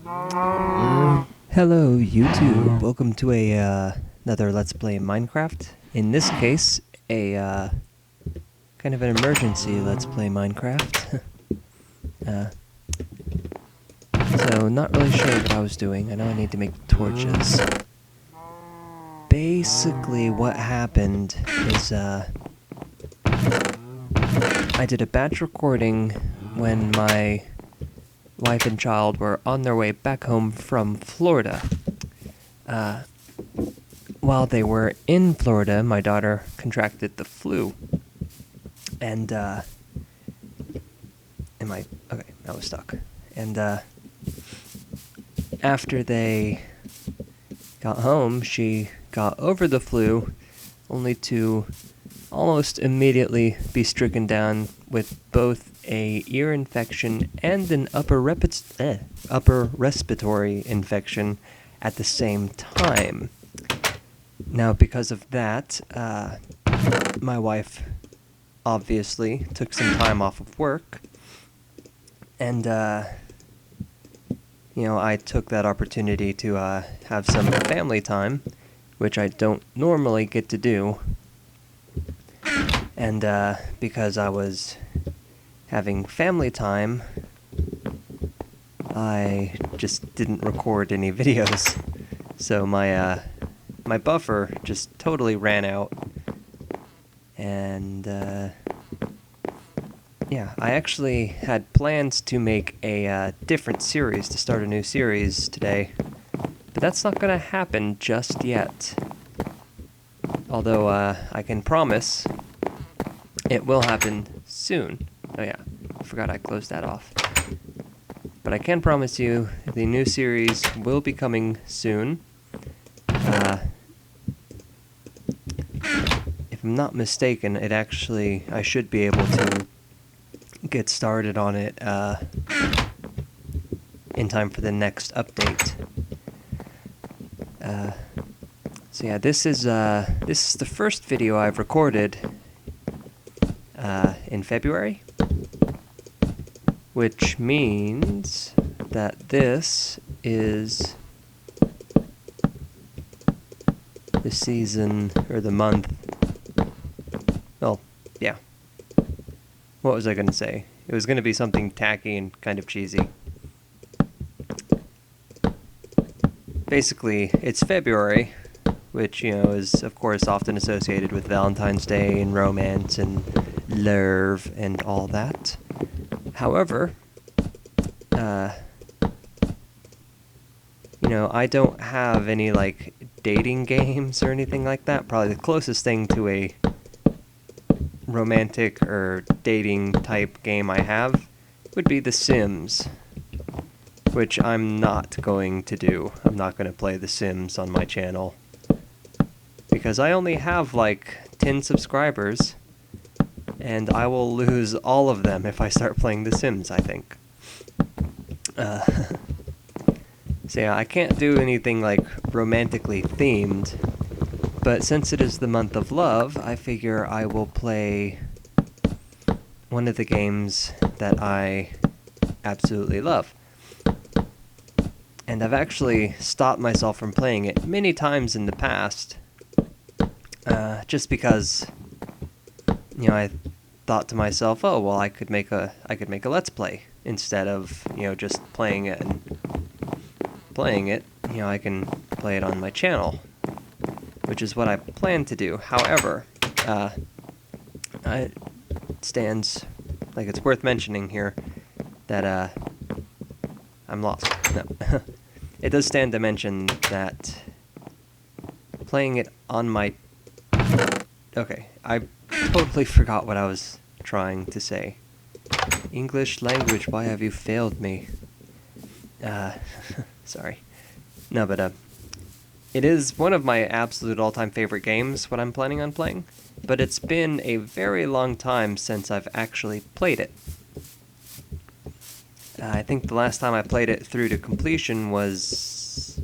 Hello YouTube, welcome to another Let's Play Minecraft. In this case, a kind of an emergency Let's Play Minecraft. So not really sure what I was doing. I know I need to make torches. Basically what happened is I did a batch recording when my wife and child were on their way back home from Florida. While they were in Florida, my daughter contracted the flu. And, okay, I was stuck. And, after they got home, she got over the flu, only to almost immediately be stricken down with both a ear infection and an upper respiratory infection at the same time. Now, because of that, my wife obviously took some time off of work, and I took that opportunity to have some family time, which I don't normally get to do. And because I was having family time, I just didn't record any videos. So my buffer just totally ran out. And yeah, I actually had plans to make a different series, to start a new series today. But that's not gonna happen just yet. Although I can promise it will happen soon. Oh yeah, I forgot I closed that off. But I can promise you the new series will be coming soon. If I'm not mistaken, I should be able to get started on it in time for the next update. So yeah, this is the first video I've recorded in February, which means that this is the season, or the month. Well, yeah. What was I going to say? It was going to be something tacky and kind of cheesy. Basically, it's February, which, is of course often associated with Valentine's Day and romance and love and all that. However, I don't have any, dating games or anything like that. Probably the closest thing to a romantic or dating type game I have would be The Sims, which I'm not going to do. I'm not going to play The Sims on my channel, because I only have 10 subscribers, and I will lose all of them if I start playing The Sims, I think. So yeah, I can't do anything romantically themed, but since it is the month of love, I figure I will play one of the games that I absolutely love. And I've actually stopped myself from playing it many times in the past, just because, I thought to myself, oh well, I could make a Let's Play instead of just playing it. I can play it on my channel, which is what I plan to do. However, it stands, it's worth mentioning here that I'm lost. No. It does stand to mention that playing it on my... Okay, I totally forgot what I was trying to say. English language, why have you failed me? Sorry. No, but it is one of my absolute all-time favorite games, what I'm planning on playing, but it's been a very long time since I've actually played it. I think the last time I played it through to completion was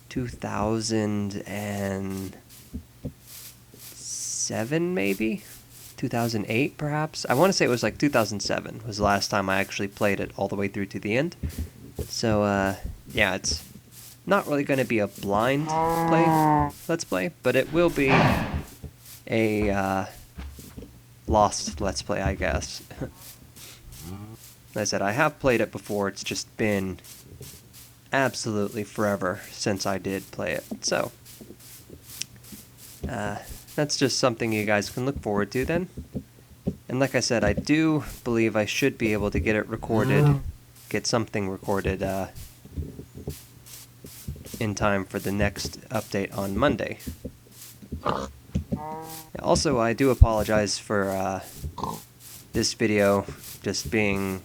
2007, maybe? 2008, perhaps? I want to say it was 2007 was the last time I actually played it all the way through to the end. So, yeah, it's not really going to be a blind Let's Play, but it will be a lost Let's Play, I guess. Like I said, I have played it before, it's just been absolutely forever since I did play it. So, that's just something you guys can look forward to then. And like I said, I do believe I should be able to get it recorded, get something recorded in time for the next update on Monday. Also, I do apologize for this video just being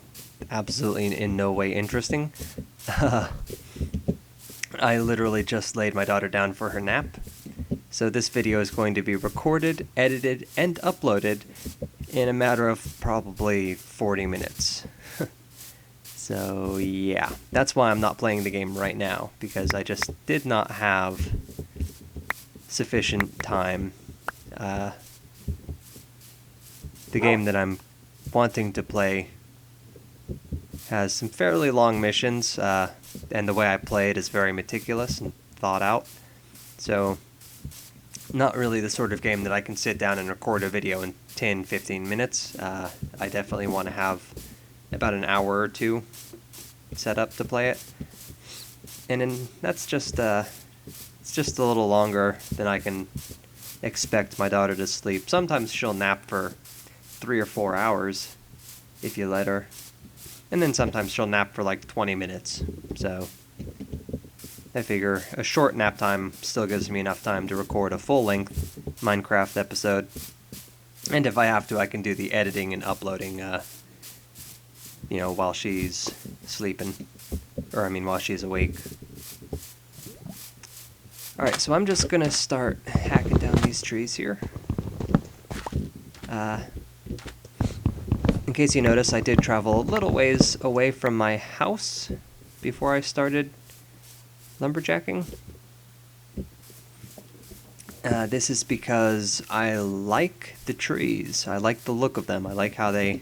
absolutely in no way interesting. I literally just laid my daughter down for her nap. So this video is going to be recorded, edited, and uploaded in a matter of probably 40 minutes. So yeah, that's why I'm not playing the game right now, because I just did not have sufficient time. The game that I'm wanting to play has some fairly long missions, and the way I play it is very meticulous and thought out. So, not really the sort of game that I can sit down and record a video in 10-15 minutes. I definitely want to have about an hour or two set up to play it. And then that's just, it's just a little longer than I can expect my daughter to sleep. Sometimes she'll nap for 3 or 4 hours, if you let her. And then sometimes she'll nap for like 20 minutes. So I figure a short nap time still gives me enough time to record a full-length Minecraft episode. And if I have to, I can do the editing and uploading, while she's sleeping. Or, I mean, while she's awake. Alright, so I'm just gonna start hacking down these trees here. In case you notice, I did travel a little ways away from my house before I started lumberjacking. This is because I like the trees. I like the look of them. I like how they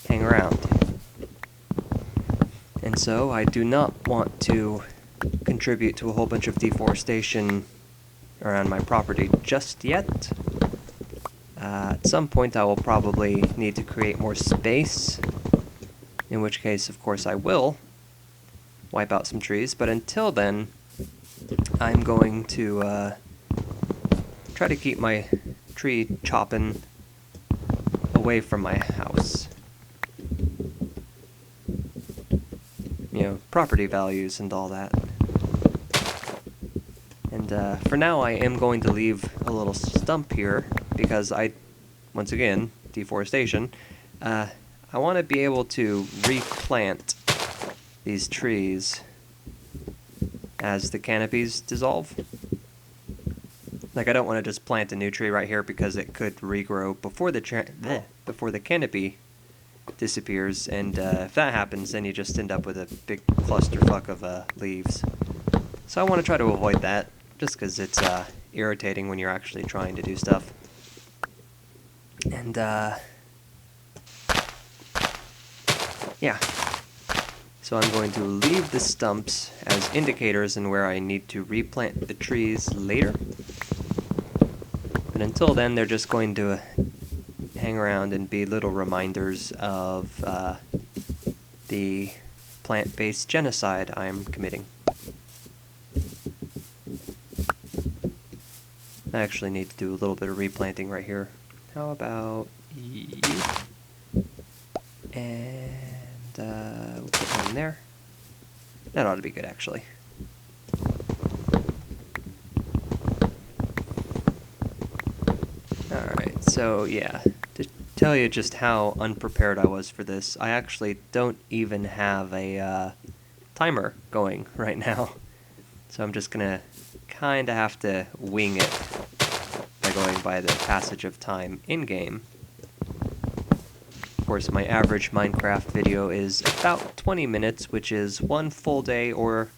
hang around. And so I do not want to contribute to a whole bunch of deforestation around my property just yet. At some point I will probably need to create more space, in which case, of course, I will wipe out some trees, but until then, I'm going to try to keep my tree chopping away from my house. Property values and all that. And for now, I am going to leave a little stump here, because once again, deforestation, I want to be able to replant these trees as the canopies dissolve. Like, I don't want to just plant a new tree right here because it could regrow before the canopy disappears, and if that happens, then you just end up with a big clusterfuck of leaves. So I want to try to avoid that, just because it's irritating when you're actually trying to do stuff. And, yeah. So I'm going to leave the stumps as indicators in where I need to replant the trees later. But until then, they're just going to hang around and be little reminders of the plant-based genocide I'm committing. I actually need to do a little bit of replanting right here. How about you? And we'll put one there. That ought to be good, actually. Alright, so yeah, to tell you just how unprepared I was for this, I actually don't even have a timer going right now. So I'm just gonna kinda have to wing it by going by the passage of time in-game. Of course, my average Minecraft video is about 20 minutes, which is 1 full day or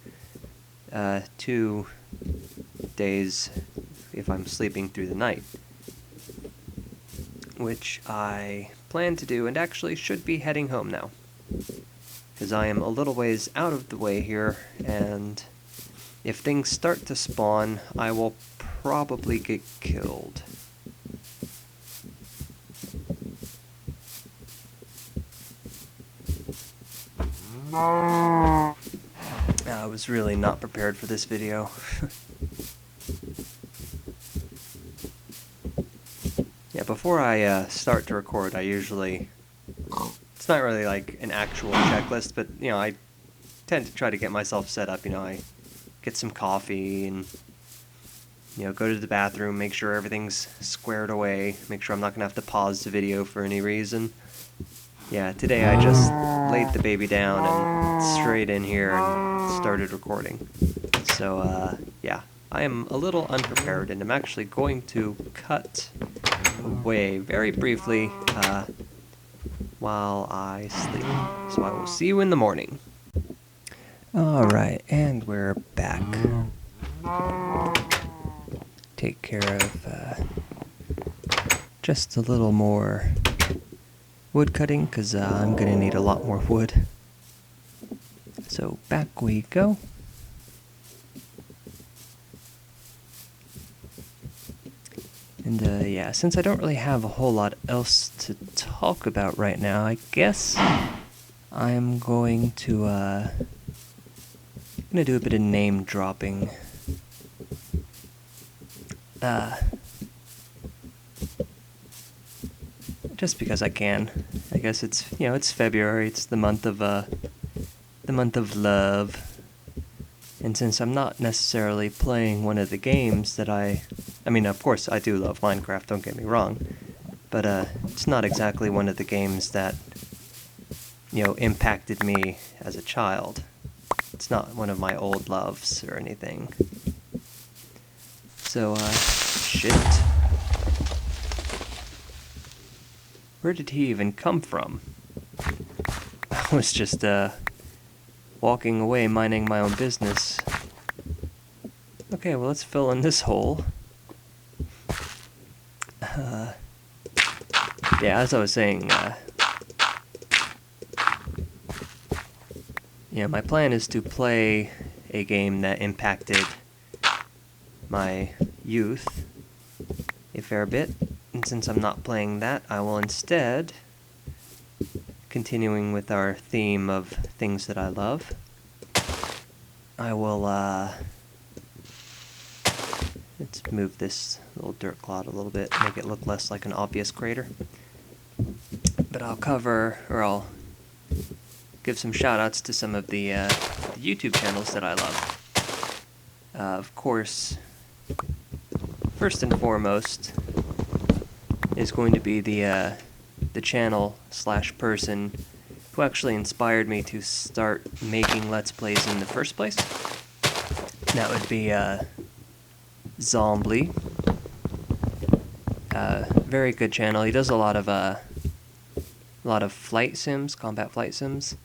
2 days if I'm sleeping through the night. Which I plan to do, and actually should be heading home now. because I am a little ways out of the way here, and if things start to spawn, I will probably get killed. I was really not prepared for this video. Yeah, before I start to record, I usually... It's not really like an actual checklist, but, you know, I tend to try to get myself set up. You know, I get some coffee and, you know, go to the bathroom, make sure everything's squared away, make sure I'm not going to have to pause the video for any reason. Yeah, today I just laid the baby down and straight in here and started recording. So, yeah, I am a little unprepared, and I'm actually going to cut away very briefly while I sleep. So I will see you in the morning. Alright, and we're back. Take care of just a little more wood cutting, because I'm going to need a lot more wood. So back we go. And yeah, since I don't really have a whole lot else to talk about right now, I guess I'm going to do a bit of name dropping. Just because I can. I guess it's, you know, it's February. It's the month of love. And since I'm not necessarily playing one of the games that I mean, of course, I do love Minecraft, don't get me wrong, but it's not exactly one of the games that, you know, impacted me as a child. It's not one of my old loves or anything. So, shit. Where did he even come from? I was just, walking away, minding my own business. Okay, well, let's fill in this hole. Yeah, as I was saying, yeah, my plan is to play a game that impacted my youth a fair bit, and since I'm not playing that, I will instead, continuing with our theme of things that I love, I will, let's move this little dirt clod a little bit, make it look less like an obvious crater. But I'll cover, or I'll give some shout-outs to some of the YouTube channels that I love. Of course, first and foremost is going to be the channel / person who actually inspired me to start making Let's Plays in the first place. That would be Zombly. Very good channel. He does a lot of flight sims, combat flight sims.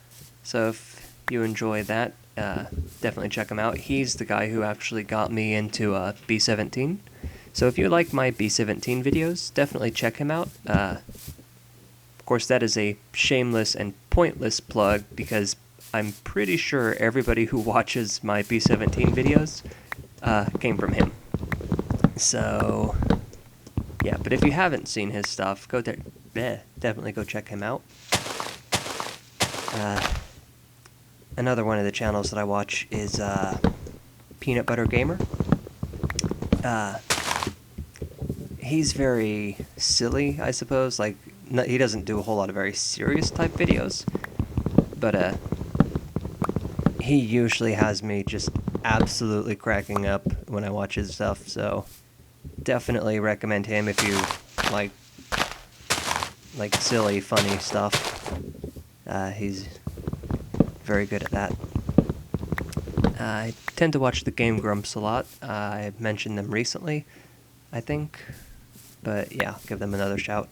So if you enjoy that, definitely check him out. He's the guy who actually got me into B17. So if you like my B17 videos, definitely check him out. Of course, that is a shameless and pointless plug because I'm pretty sure everybody who watches my B17 videos came from him. So, yeah, but if you haven't seen his stuff, go there. Definitely go check him out. Another one of the channels that I watch is Peanut Butter Gamer. He's very silly, I suppose. Like, he doesn't do a whole lot of very serious type videos, but he usually has me just absolutely cracking up when I watch his stuff. So definitely recommend him if you like silly, funny stuff. He's very good at that. I tend to watch the Game Grumps a lot. I mentioned them recently, I think. But yeah, give them another shout.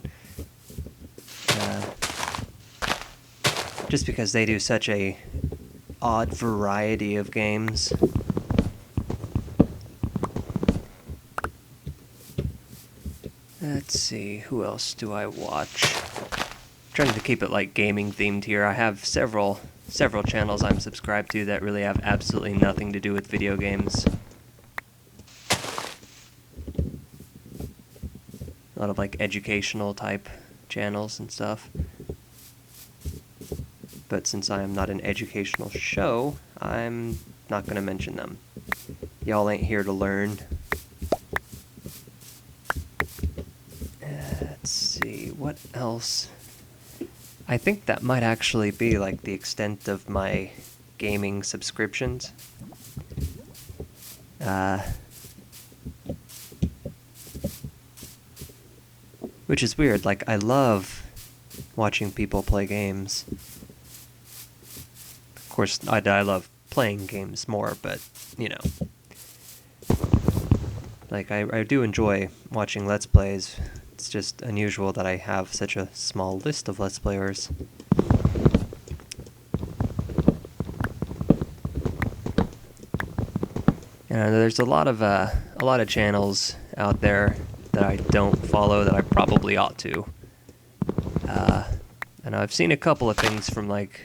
Just because they do such a odd variety of games. Let's see, who else do I watch? I'm trying to keep it like gaming themed here. I have several several channels I'm subscribed to that really have absolutely nothing to do with video games. A lot of like educational type channels and stuff. But since I am not an educational show, I'm not going to mention them. Y'all ain't here to learn. Let's see, what else? I think that might actually be like the extent of my gaming subscriptions. Which is weird, like I love watching people play games. Of course, I love playing games more, but, you know. Like, I do enjoy watching Let's Plays. It's just unusual that I have such a small list of Let's Players. And there's a lot of channels out there that I don't follow that I probably ought to. And I've seen a couple of things from like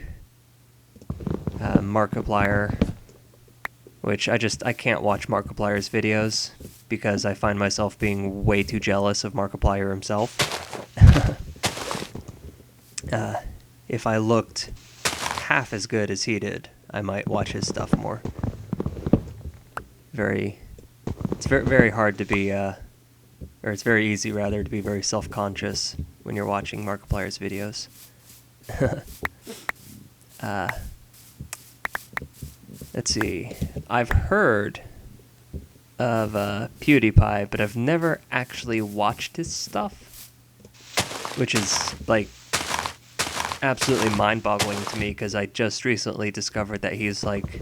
Markiplier, which I can't watch Markiplier's videos because I find myself being way too jealous of Markiplier himself. If I looked half as good as he did, I might watch his stuff more. It's very hard to be, or it's very easy rather to be very self-conscious when you're watching Markiplier's videos. Let's see. I've heard of PewDiePie, but I've never actually watched his stuff, which is like absolutely mind-boggling to me because I just recently discovered that he's like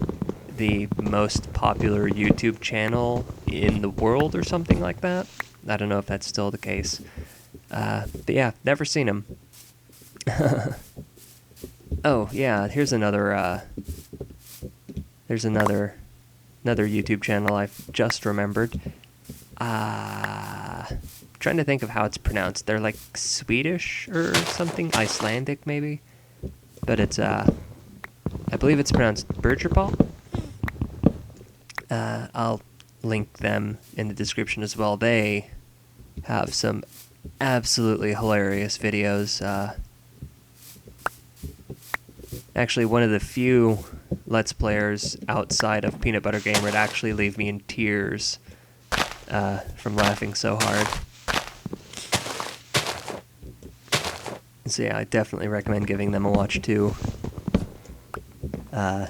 the most popular YouTube channel in the world or something like that. I don't know if that's still the case. But yeah, never seen him. Oh yeah, here's another YouTube channel I've just remembered. Trying to think of how it's pronounced. They're like Swedish or something, Icelandic maybe. But it's I believe it's pronounced Bergerball. I'll link them in the description as well. They have some absolutely hilarious videos. Actually, one of the few Let's Players outside of Peanut Butter Gamer to actually leave me in tears from laughing so hard. So yeah, I definitely recommend giving them a watch too. Oh,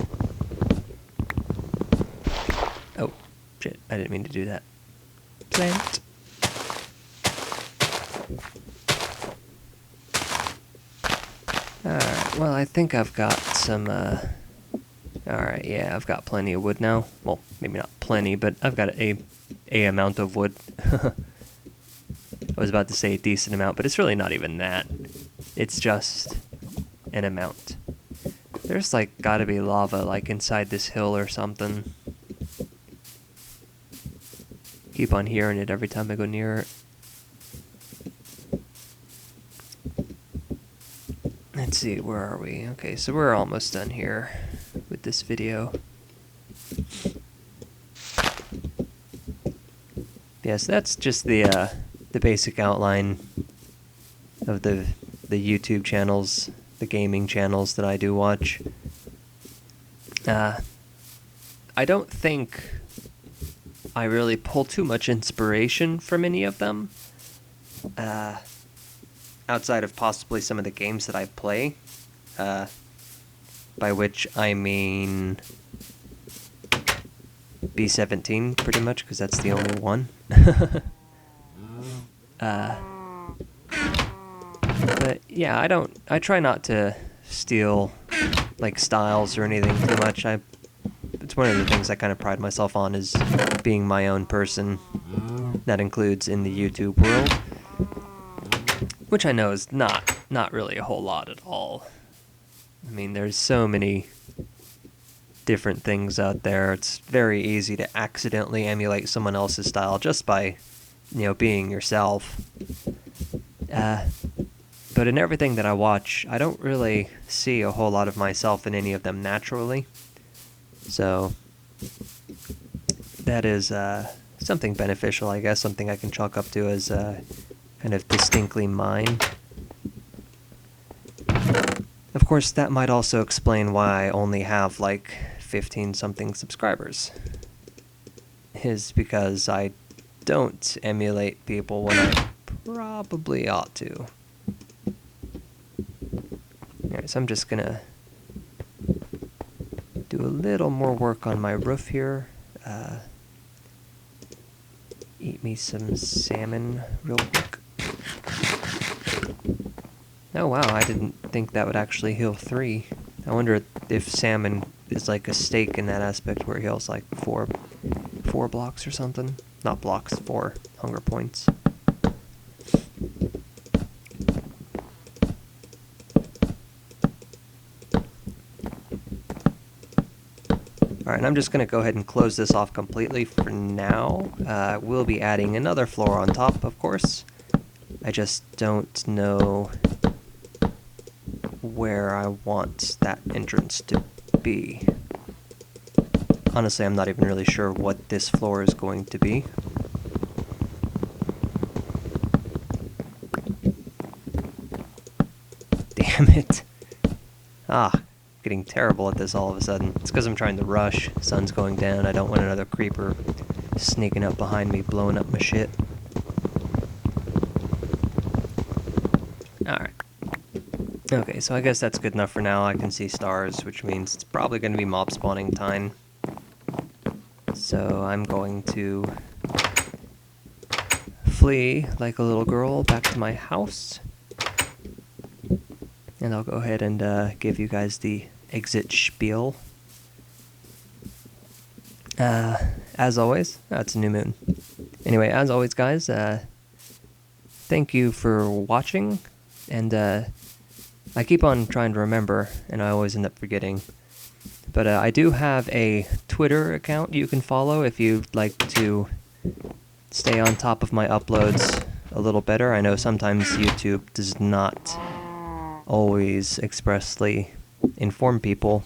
shit, I didn't mean to do that. Plant. Alright, well, I think I've got some, alright, yeah, I've got plenty of wood now. Well, maybe not plenty, but I've got a amount of wood. I was about to say a decent amount, but it's really not even that. It's just an amount. There's, like, gotta be lava, like, inside this hill or something. Keep on hearing it every time I go near it. Let's see, where are we? Okay, so we're almost done here with this video. Yes, that's just the basic outline of the YouTube channels, the gaming channels that I do watch. I don't think I really pull too much inspiration from any of them. Outside of possibly some of the games that I play, by which I mean B17 pretty much, because that's the only one. But yeah, I try not to steal like styles or anything too much. It's one of the things I kind of pride myself on, is being my own person. That includes in the YouTube world. Which I know is not really a whole lot at all. I mean, there's so many different things out there. It's very easy to accidentally emulate someone else's style just by, being yourself. But But in everything that I watch, I don't really see a whole lot of myself in any of them naturally. So that is something beneficial, I guess, something I can chalk up to as kind of distinctly mine. Of course, that might also explain why I only have like 15-something subscribers. Is because I don't emulate people when I probably ought to. Alright, so I'm just gonna do a little more work on my roof here. Eat me some salmon real quick. Oh wow, I didn't think that would actually heal 3. I wonder if salmon is like a steak in that aspect where it heals like 4 blocks or something. Not blocks, 4 hunger points. Alright, and I'm just going to go ahead and close this off completely for now. We'll be adding another floor on top, of course. I just don't know where I want that entrance to be. Honestly, I'm not even really sure what this floor is going to be. Damn it. Getting terrible at this all of a sudden. It's because I'm trying to rush. Sun's going down. I don't want another creeper sneaking up behind me, blowing up my shit. Alright. Okay, so I guess that's good enough for now. I can see stars, which means it's probably going to be mob spawning time. So I'm going to flee like a little girl back to my house. And I'll go ahead and give you guys the exit spiel. As always, it's a new moon. Anyway, as always, guys, thank you for watching. And I keep on trying to remember, and I always end up forgetting. But I do have a Twitter account you can follow if you'd like to stay on top of my uploads a little better. I know sometimes YouTube does not always expressly inform people.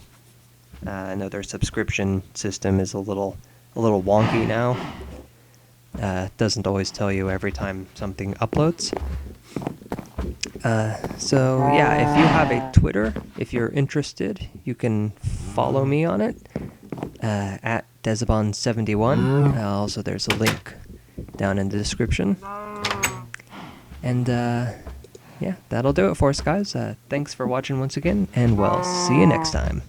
I know their subscription system is a little wonky now. Doesn't always tell you every time something uploads. So yeah, if you have a Twitter, if you're interested, you can follow me on it at Dezibahn71. Also, there's a link down in the description. And yeah, that'll do it for us, guys. Thanks for watching once again, and we'll see you next time.